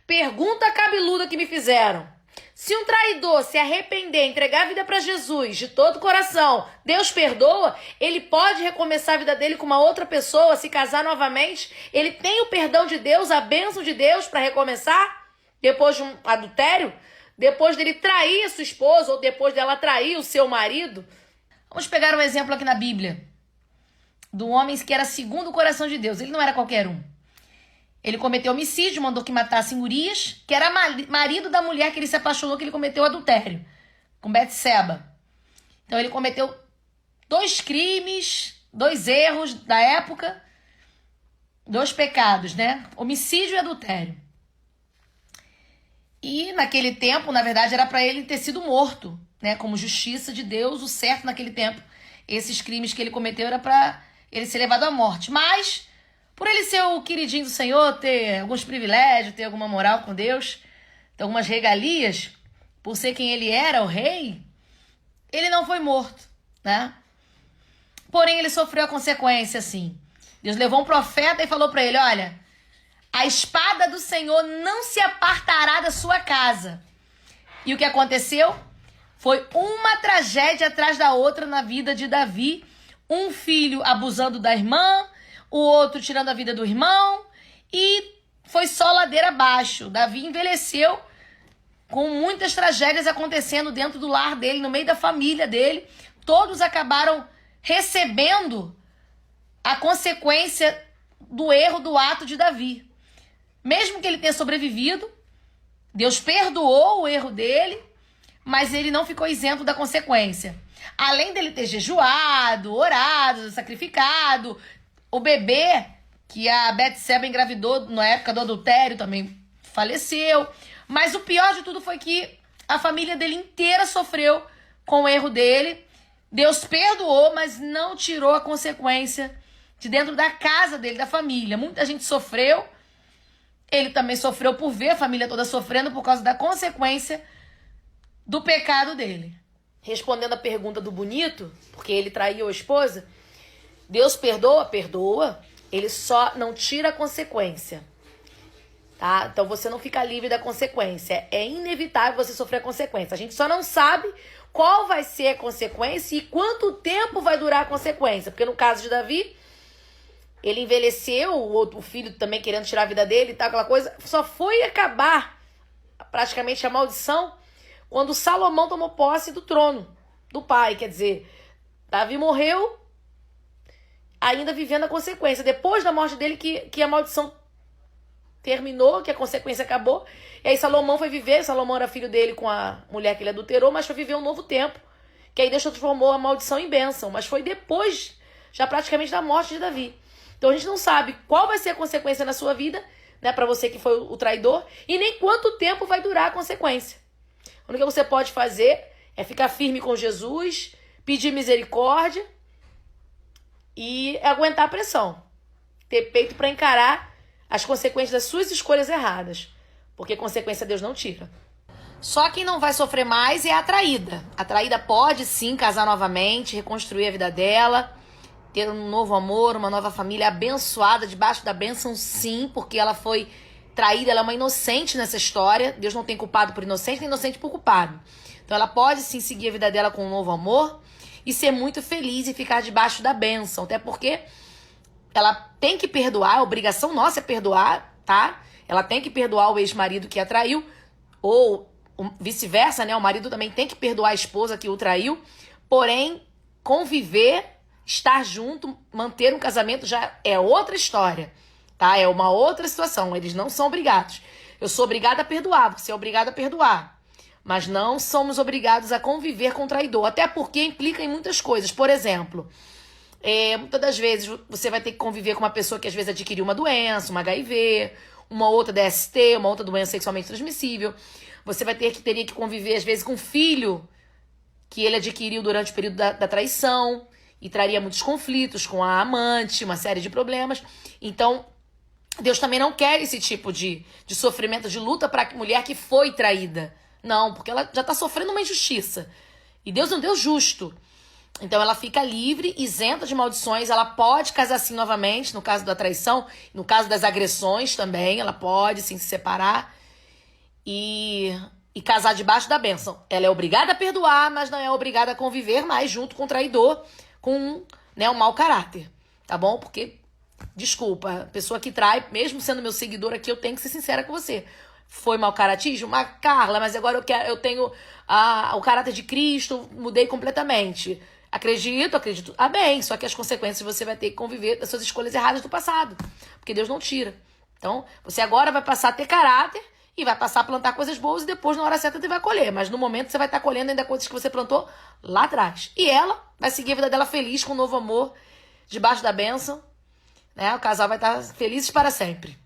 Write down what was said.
Pergunta cabeluda que me fizeram. Se um traidor se arrepender, entregar a vida para Jesus de todo o coração, Deus perdoa? Ele pode recomeçar a vida dele com uma outra pessoa, se casar novamente? Ele tem o perdão de Deus, a bênção de Deus para recomeçar? Depois de um adultério? Depois dele trair a sua esposa ou depois dela trair o seu marido? Vamos pegar um exemplo aqui na Bíblia. Do homem que era segundo o coração de Deus. Ele não era qualquer um. Ele cometeu homicídio, mandou que matassem Urias, que era marido da mulher que ele se apaixonou, que ele cometeu adultério, com Betseba. Então ele cometeu 2 crimes, 2 erros da época, 2 pecados, né? Homicídio e adultério. E naquele tempo, na verdade, era para ele ter sido morto, né? Como justiça de Deus, o certo naquele tempo. Esses crimes que ele cometeu era para ele ser levado à morte. Mas, por ele ser o queridinho do Senhor, ter alguns privilégios, ter alguma moral com Deus, ter algumas regalias, por ser quem ele era, o rei, ele não foi morto, né? Porém, ele sofreu a consequência, assim. Deus levou um profeta e falou para ele, olha, a espada do Senhor não se apartará da sua casa. E o que aconteceu? Foi uma tragédia atrás da outra na vida de Davi. Um filho abusando da irmã, o outro tirando a vida do irmão, e foi só ladeira abaixo. Davi envelheceu com muitas tragédias acontecendo dentro do lar dele, no meio da família dele. Todos acabaram recebendo a consequência do erro, do ato de Davi. Mesmo que ele tenha sobrevivido, Deus perdoou o erro dele, mas ele não ficou isento da consequência. Além dele ter jejuado, orado, sacrificado, o bebê que a Betseba engravidou na época do adultério também faleceu. Mas o pior de tudo foi que a família dele inteira sofreu com o erro dele. Deus perdoou, mas não tirou a consequência de dentro da casa dele, da família. Muita gente sofreu. Ele também sofreu por ver a família toda sofrendo por causa da consequência do pecado dele. Respondendo a pergunta do bonito, porque ele traiu a esposa, Deus perdoa? Perdoa. Ele só não tira a consequência. Tá? Então você não fica livre da consequência. É inevitável você sofrer a consequência. A gente só não sabe qual vai ser a consequência e quanto tempo vai durar a consequência. Porque no caso de Davi, ele envelheceu, o filho também querendo tirar a vida dele e tal, aquela coisa. Só foi acabar praticamente a maldição quando Salomão tomou posse do trono do pai. Quer dizer, Davi morreu ainda vivendo a consequência. Depois da morte dele que a maldição terminou, que a consequência acabou. E aí Salomão foi viver, Salomão era filho dele com a mulher que ele adulterou, mas foi viver um novo tempo. Que aí Deus transformou a maldição em bênção. Mas foi depois, já praticamente da morte de Davi. Então a gente não sabe qual vai ser a consequência na sua vida, né, para você que foi o traidor, e nem quanto tempo vai durar a consequência. O único que você pode fazer é ficar firme com Jesus, pedir misericórdia e aguentar a pressão. Ter peito para encarar as consequências das suas escolhas erradas. Porque consequência Deus não tira. Só quem não vai sofrer mais é a traída. A traída pode sim casar novamente, reconstruir a vida dela, ter um novo amor, uma nova família abençoada, debaixo da bênção sim, porque ela foi traída, ela é uma inocente nessa história. Deus não tem culpado por inocente, nem inocente por culpado. Então ela pode sim seguir a vida dela com um novo amor e ser muito feliz e ficar debaixo da bênção. Até porque ela tem que perdoar, a obrigação nossa é perdoar, tá? Ela tem que perdoar o ex-marido que a traiu, ou vice-versa, né? O marido também tem que perdoar a esposa que o traiu. Porém, conviver, estar junto, manter um casamento já é outra história, tá? É uma outra situação. Eles não são obrigados. Eu sou obrigada a perdoar, você é obrigada a perdoar. Mas não somos obrigados a conviver com o traidor. Até porque implica em muitas coisas. Por exemplo, muitas das vezes você vai ter que conviver com uma pessoa que às vezes adquiriu uma doença, uma HIV, uma outra DST, uma outra doença sexualmente transmissível. Você teria que conviver às vezes com um filho que ele adquiriu durante o período da traição e traria muitos conflitos com a amante, uma série de problemas. Então, Deus também não quer esse tipo de sofrimento, de luta para a mulher que foi traída. Não, porque ela já está sofrendo uma injustiça. E Deus é um Deus justo. Então ela fica livre, isenta de maldições. Ela pode casar sim novamente, no caso da traição. No caso das agressões também, ela pode sim se separar. e casar debaixo da bênção. Ela é obrigada a perdoar, mas não é obrigada a conviver mais junto com o traidor, com, né, um mau caráter, tá bom? Porque, desculpa, a pessoa que trai, mesmo sendo meu seguidor aqui, eu tenho que ser sincera com você. Foi mau caratismo? Mas, Carla, mas agora eu tenho o caráter de Cristo, mudei completamente. Acredito. Ah, bem, só que as consequências você vai ter que conviver das suas escolhas erradas do passado, porque Deus não tira. Então, você agora vai passar a ter caráter e vai passar a plantar coisas boas e depois, na hora certa, você vai colher. Mas no momento, você vai estar colhendo ainda coisas que você plantou lá atrás. E ela vai seguir a vida dela feliz, com um novo amor, debaixo da bênção, né? O casal vai estar felizes para sempre.